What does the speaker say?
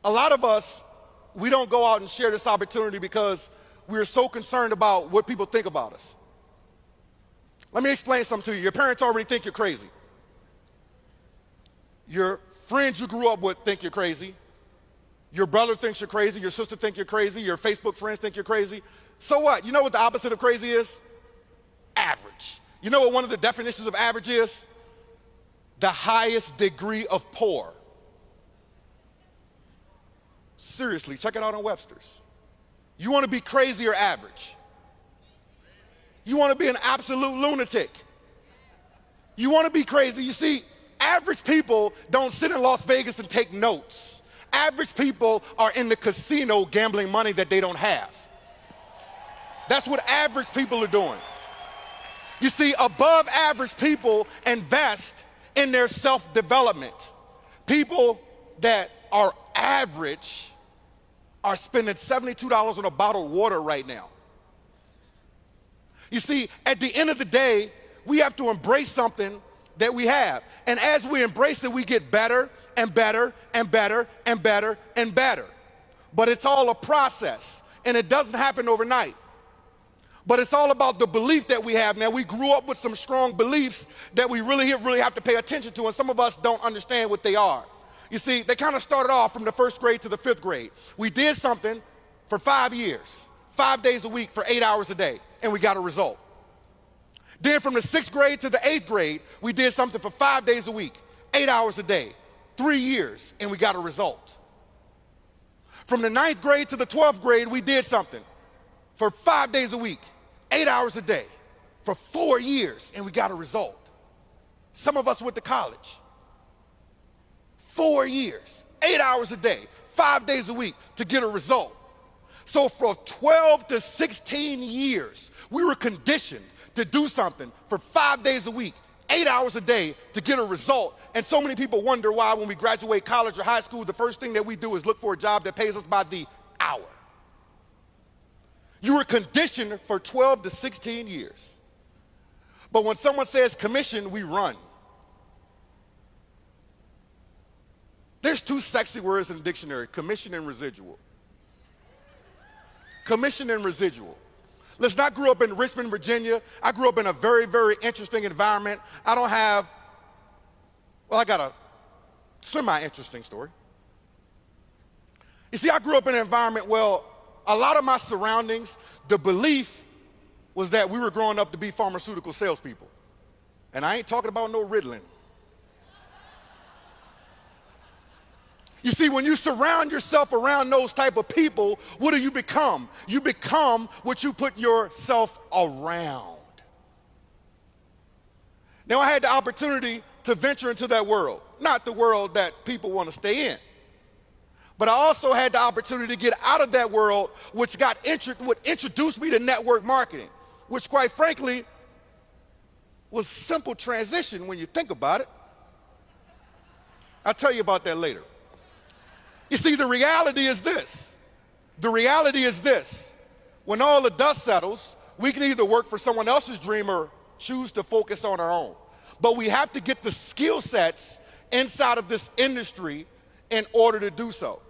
A lot of us, we don't go out and share this opportunity because we're so concerned about what people think about us. Let me explain something to you. Your parents already think you're crazy. Your friends you grew up with think you're crazy. Your brother thinks you're crazy. Your sister thinks you're crazy. Your Facebook friends think you're crazy. So what? You know what the opposite of crazy is? Average. You know what one of the definitions of average is? The highest degree of poor. Seriously, check it out on Webster's. You want to be crazy or average? You want to be an absolute lunatic? You want to be crazy? You see, average people don't sit in Las Vegas and take notes. Average people are in the casino gambling money that they don't have. That's what average people are doing. You see, above average people invest in their self-development. People that are average are spending $72 on a bottle of water right now. You see, at the end of the day, we have to embrace something that we have. And as we embrace it, we get better and better and better and better and better. But it's all a process, and it doesn't happen overnight. But it's all about the belief that we have. Now, we grew up with some strong beliefs that we really have to pay attention to, and some of us don't understand what they are. You see, they kind of started off from the first grade to the fifth grade. We did something for 5 years, 5 days a week for 8 hours a day, and we got a result. Then from the sixth grade to the eighth grade, we did something for 5 days a week, 8 hours a day, 3 years, and we got a result. From the ninth grade to the 12th grade, we did something for 5 days a week, 8 hours a day, for 4 years, and we got a result. Some of us went to college. 4 years, 8 hours a day, 5 days a week to get a result. So for 12 to 16 years, we were conditioned to do something for 5 days a week, 8 hours a day to get a result. And so many people wonder why when we graduate college or high school, the first thing that we do is look for a job that pays us by the hour. You were conditioned for 12 to 16 years. But when someone says commission, we run. There's two sexy words in the dictionary, commission and residual. Commission and residual. Listen, I grew up in Richmond, Virginia. I grew up in a very, very interesting environment. I got a semi-interesting story. You see, I grew up in an environment where a lot of my surroundings, the belief was that we were growing up to be pharmaceutical salespeople. And I ain't talking about no Ritalin. You see, when you surround yourself around those type of people, what do you become? You become what you put yourself around. Now, I had the opportunity to venture into that world, not the world that people want to stay in. But I also had the opportunity to get out of that world, which introduced me to network marketing, which quite frankly was simple transition when you think about it. I'll tell you about that later. You see, the reality is this. The reality is this. When all the dust settles, we can either work for someone else's dream or choose to focus on our own. But we have to get the skill sets inside of this industry in order to do so.